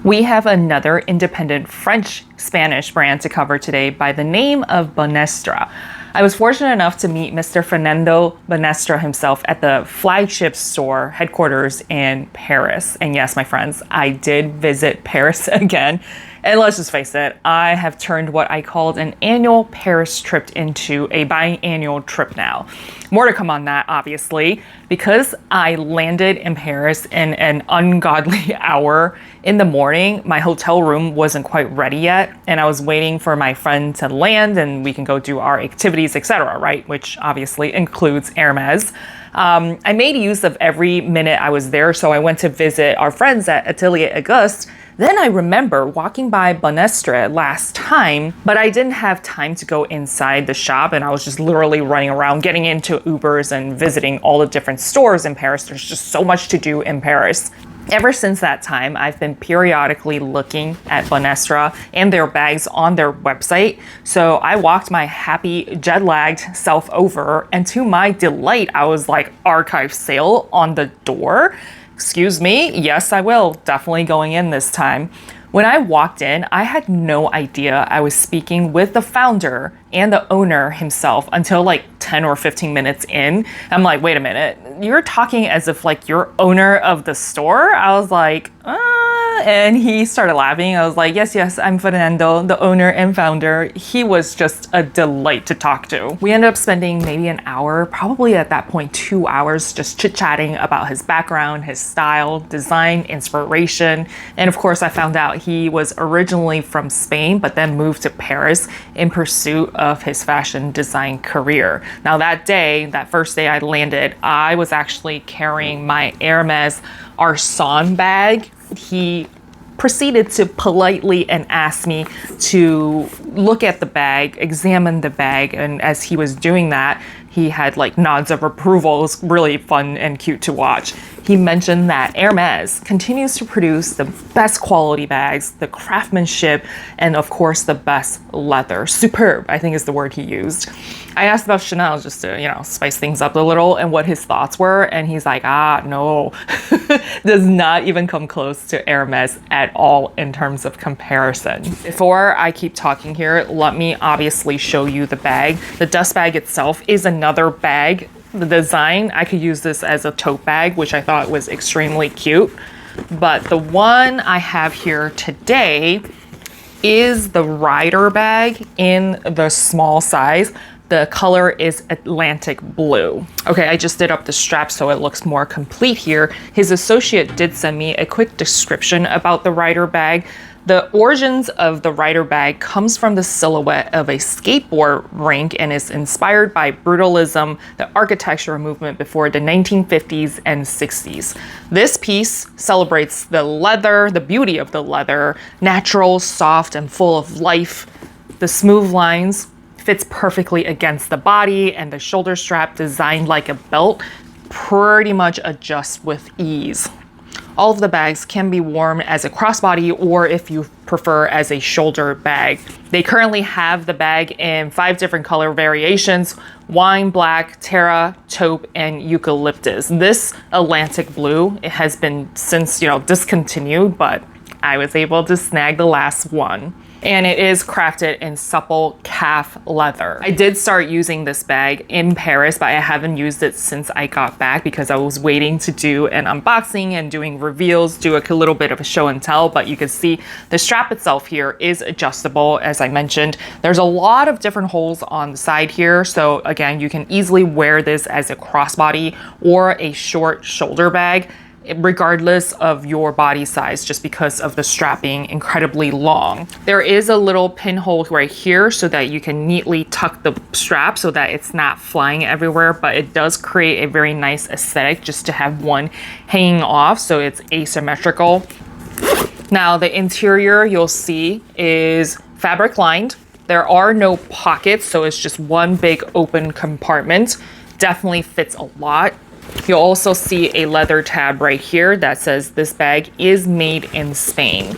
We have another independent French-Spanish brand to cover today by the name of Bonastre. I was fortunate enough to meet Mr. Fernando Bonastre himself at the flagship store headquarters in Paris. And yes, my friends, I did visit Paris again. And let's just face it, I have turned what I called an annual Paris trip into a biannual trip now. More to come on that, obviously, because I landed in Paris in an ungodly hour in the morning. My hotel room wasn't quite ready yet, and I was waiting for my friend to land and we can go do our activities, etc., right? Which obviously includes Hermes. I made use of every minute I was there, so I went to visit our friends at Atelier Auguste. Then I remember walking by Bonastre last time, but I didn't have time to go inside the shop, and I was just literally running around, getting into Ubers and visiting all the different stores in Paris. There's just so much to do in Paris. Ever since that time, I've been periodically looking at Bonastre and their bags on their website. So I walked my happy jet-lagged self over, and to my delight, I was like, archive sale on the door. Excuse me? Yes, I will. Definitely going in this time. When I walked in, I had no idea I was speaking with the founder and the owner himself until like 10 or 15 minutes in. I'm like, wait a minute, you're talking as if like you're owner of the store? I was like, and he started laughing. I was like, yes, I'm Fernando, the owner and founder. He was just a delight to talk to. We ended up spending maybe an hour, probably at that point 2 hours, just chit-chatting about his background, his style, design, inspiration. And of course, I found out he was originally from Spain, but then moved to Paris in pursuit of his fashion design career. Now that day, that first day I landed, I was actually carrying my Hermes Arsan bag. He proceeded to politely and ask me to look at the bag, examine the bag, and as he was doing that, he had like nods of approval. It was really fun and cute to watch. He mentioned that Hermes continues to produce the best quality bags, the craftsmanship, and of course the best leather. Superb, I think is the word he used. I asked about Chanel just to, spice things up a little and what his thoughts were. And he's like, no, does not even come close to Hermes at all in terms of comparison. Before I keep talking here, let me obviously show you the bag. The dust bag itself is another bag. The design, I could use this as a tote bag, which I thought was extremely cute. But the one I have here today is the rider bag in the small size. The color is Atlantic blue. Okay, I just did up the strap so it looks more complete here. His associate did send me a quick description about the rider bag. The origins of the rider bag comes from the silhouette of a skateboard rink and is inspired by brutalism, the architectural movement before the 1950s and 60s. This piece celebrates the leather, the beauty of the leather, natural, soft, and full of life. The smooth lines fits perfectly against the body, and the shoulder strap, designed like a belt, pretty much adjusts with ease. All of the bags can be worn as a crossbody or, if you prefer, as a shoulder bag. They currently have the bag in 5 different color variations: wine black, terra, taupe, and eucalyptus. This Atlantic blue, it has been since discontinued, but I was able to snag the last one. And it is crafted in supple calf leather. I did start using this bag in Paris, but I haven't used it since I got back because I was waiting to do an unboxing and doing reveals, do a little bit of a show and tell. But you can see the strap itself here is adjustable. As I mentioned, there's a lot of different holes on the side here. So again, you can easily wear this as a crossbody or a short shoulder bag, regardless of your body size, just because of the strap being incredibly long. There is a little pinhole right here so that you can neatly tuck the strap so that it's not flying everywhere, but it does create a very nice aesthetic just to have one hanging off so it's asymmetrical. Now the interior, you'll see, is fabric lined. There are no pockets, so it's just one big open compartment. Definitely fits a lot. You'll also see a leather tab right here that says this bag is made in Spain.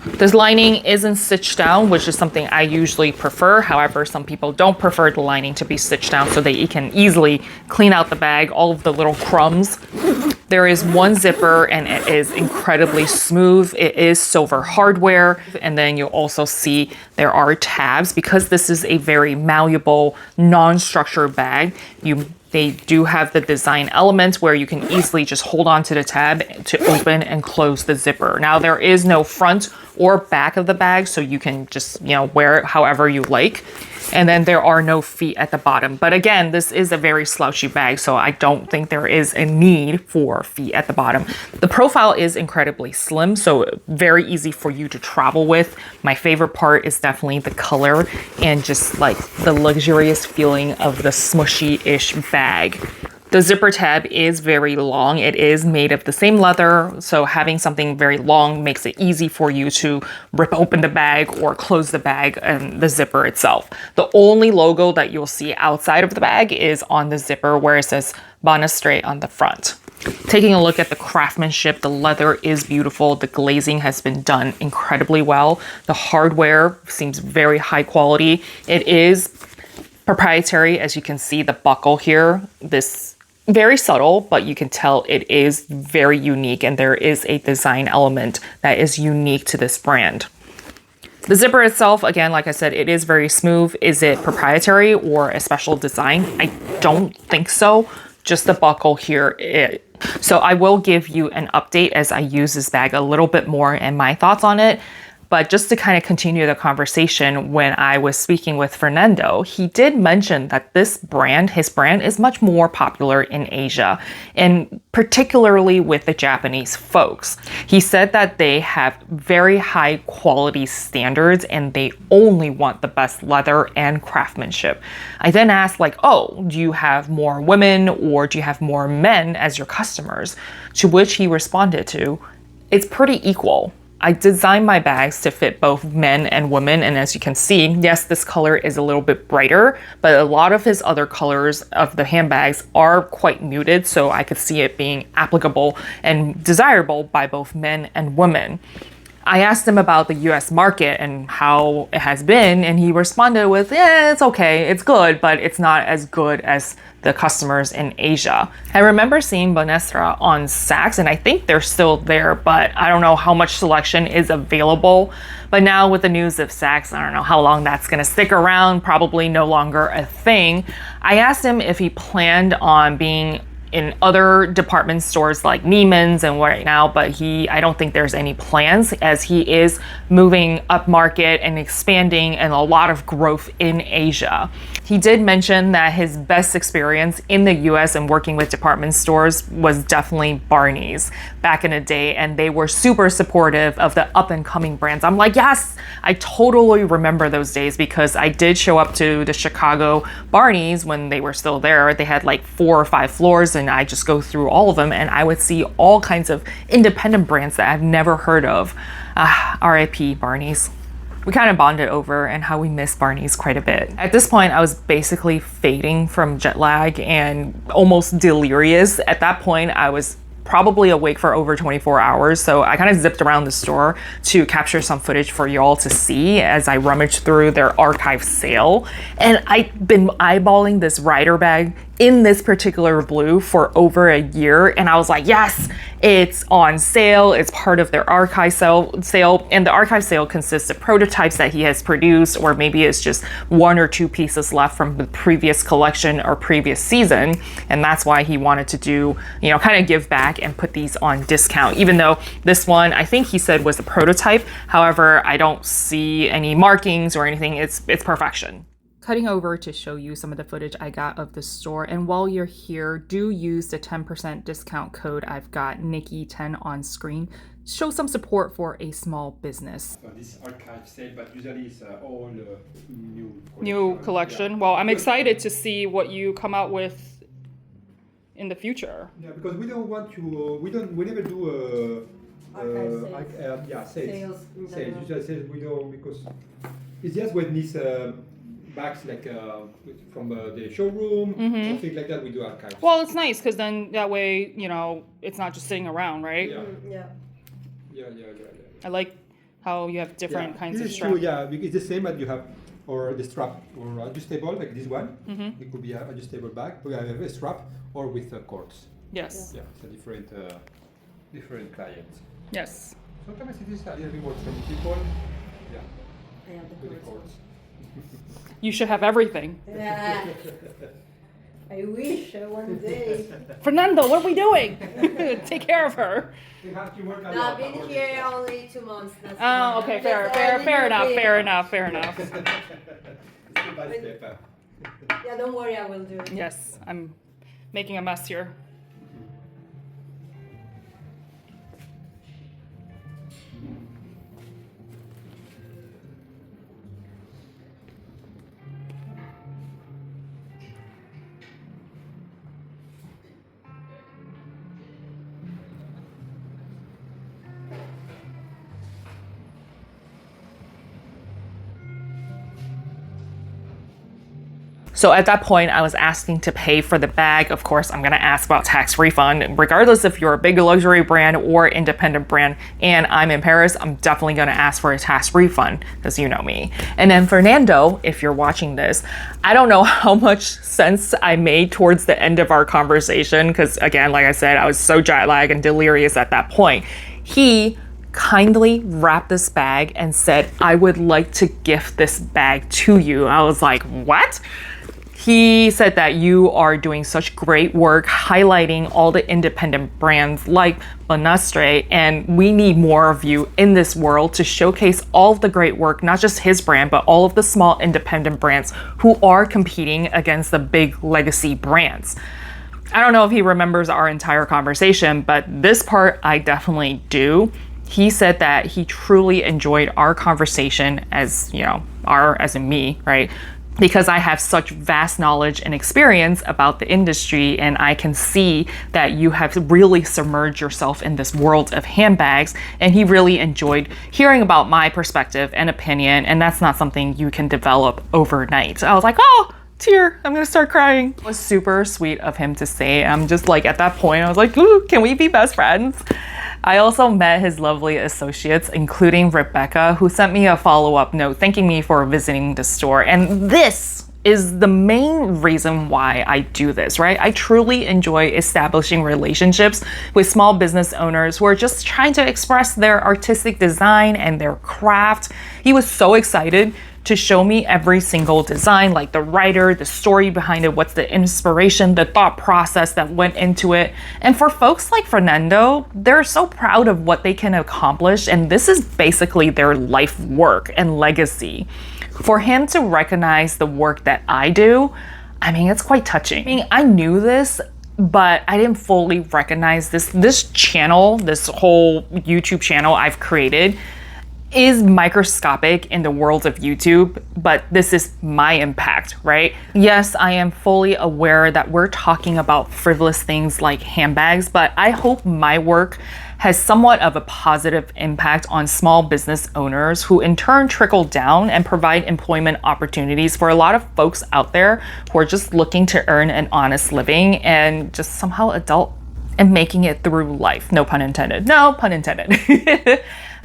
This lining isn't stitched down, which is something I usually prefer. However, some people don't prefer the lining to be stitched down so that you can easily clean out the bag, all of the little crumbs. There is one zipper and it is incredibly smooth. It is silver hardware. And then you'll also see there are tabs because this is a very malleable, non-structured bag. They do have the design elements where you can easily just hold on to the tab to open and close the zipper. Now there is no front or back of the bag, so you can just, wear it however you like. And then there are no feet at the bottom. But again, this is a very slouchy bag, so I don't think there is a need for feet at the bottom. The profile is incredibly slim, so very easy for you to travel with. My favorite part is definitely the color and just like the luxurious feeling of the smushy-ish bag. The zipper tab is very long. It is made of the same leather, so having something very long makes it easy for you to rip open the bag or close the bag and the zipper itself. The only logo that you'll see outside of the bag is on the zipper where it says Bonastre on the front. Taking a look at the craftsmanship, the leather is beautiful. The glazing has been done incredibly well. The hardware seems very high quality. It is proprietary, as you can see the buckle here. This very subtle, but you can tell it is very unique and there is a design element that is unique to this brand. The zipper itself, again, like I said, it is very smooth. Is it proprietary or a special design? I don't think so. Just the buckle here. So I will give you an update as I use this bag a little bit more and my thoughts on it. But just to kind of continue the conversation, when I was speaking with Fernando, he did mention that his brand is much more popular in Asia, and particularly with the Japanese folks. He said that they have very high quality standards and they only want the best leather and craftsmanship. I then asked do you have more women or do you have more men as your customers? To which he responded to, it's pretty equal. I designed my bags to fit both men and women, and as you can see, yes, this color is a little bit brighter, but a lot of his other colors of the handbags are quite muted, so I could see it being applicable and desirable by both men and women. I asked him about the US market and how it has been, and he responded with, it's okay, it's good, but it's not as good as the customers in Asia. I remember seeing Bonastre on Saks, and I think they're still there, but I don't know how much selection is available. But now with the news of Saks, I don't know how long that's gonna stick around, probably no longer a thing. I asked him if he planned on being in other department stores like Neiman's and right now, but I don't think there's any plans as he is moving up market and expanding and a lot of growth in Asia. He did mention that his best experience in the US and working with department stores was definitely Barney's back in the day, and they were super supportive of the up and coming brands. I'm like, yes, I totally remember those days because I did show up to the Chicago Barney's when they were still there. They had like 4 or 5 floors, and I just go through all of them and I would see all kinds of independent brands that I've never heard of. RIP Barney's. We kind of bonded over and how we miss Barney's quite a bit. At this point, I was basically fading from jet lag and almost delirious. At that point, I was probably awake for over 24 hours. So I kind of zipped around the store to capture some footage for y'all to see as I rummaged through their archive sale. And I've been eyeballing this rider bag in this particular blue for over a year. And I was like, yes, it's on sale. It's part of their archive sale. And the archive sale consists of prototypes that he has produced, or maybe it's just 1 or 2 pieces left from the previous collection or previous season. And that's why he wanted to do, kind of give back and put these on discount, even though this one, I think he said was a prototype. However, I don't see any markings or anything. It's perfection. Cutting over to show you some of the footage I got of the store. And while you're here, do use the 10% discount code. I've got Nikki10 on screen. Show some support for a small business. This archive sale, but usually it's all new collection. Yeah. Well, I'm excited to see what you come out with in the future. Yeah, because we don't want to. We never do sales. Usually sales we don't, because it's just when these bags from the showroom or things like that, we do archives. Well, it's nice because then that way, it's not just sitting around, right? Yeah. Yeah. I like how you have different kinds of This is straps. true, yeah, because it's the same that you have, or the strap, or adjustable, like this one. It could be an adjustable bag. We have a strap or with cords. Yes. Yeah, it's a different client. Yes. Sometimes it is a little bit more from people. Yeah, I have the with the cords. cords. You should have everything. Yeah. I wish one day. Fernando, what are we doing? Take care of her. You have to work a No, lot. I've been here only 2 months. That's Oh, okay, fair enough. Step by step. Yeah, don't worry, I will do it. Yes, I'm making a mess here. So at that point, I was asking to pay for the bag. Of course, I'm going to ask about tax refund. Regardless if you're a big luxury brand or independent brand and I'm in Paris, I'm definitely going to ask for a tax refund because you know me. And then Fernando, if you're watching this, I don't know how much sense I made towards the end of our conversation because again, like I said, I was so jet lagged and delirious at that point. He kindly wrapped this bag and said, I would like to gift this bag to you. I was like, what? He said that you are doing such great work highlighting all the independent brands like Bonastre, and we need more of you in this world to showcase all of the great work, not just his brand, but all of the small independent brands who are competing against the big legacy brands. I don't know if he remembers our entire conversation, but this part I definitely do. He said that he truly enjoyed our conversation as, you know, as in me, right? Because I have such vast knowledge and experience about the industry, and I can see that you have really submerged yourself in this world of handbags, and he really enjoyed hearing about my perspective and opinion, and that's not something you can develop overnight. I was like, oh, tear, I'm gonna start crying. It was super sweet of him to say. I'm just like, at that point, I was like, ooh, can we be best friends? I also met his lovely associates, including Rebecca, who sent me a follow-up note thanking me for visiting the store. And this is the main reason why I do this, right? I truly enjoy establishing relationships with small business owners who are just trying to express their artistic design and their craft. He was so excited to show me every single design, like the writer, the story behind it, what's the inspiration, the thought process that went into it. And for folks like Fernando, they're so proud of what they can accomplish, and this is basically their life work and legacy. For him to recognize the work that I do, I mean, it's quite touching. I mean, I knew this, but I didn't fully recognize this channel, this whole YouTube channel I've created is microscopic in the world of YouTube, but this is my impact, right? Yes, I am fully aware that we're talking about frivolous things like handbags, but I hope my work has somewhat of a positive impact on small business owners who in turn trickle down and provide employment opportunities for a lot of folks out there who are just looking to earn an honest living and just somehow adult and making it through life. No pun intended. No pun intended.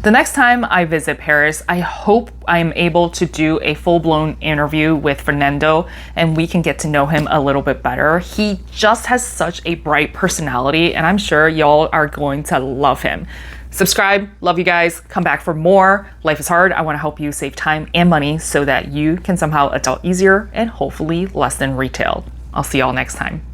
The next time I visit Paris, I hope I'm able to do a full-blown interview with Fernando and we can get to know him a little bit better. He just has such a bright personality and I'm sure y'all are going to love him. Subscribe, love you guys, come back for more. Life is hard. I want to help you save time and money so that you can somehow adult easier and hopefully less than retail. I'll see y'all next time.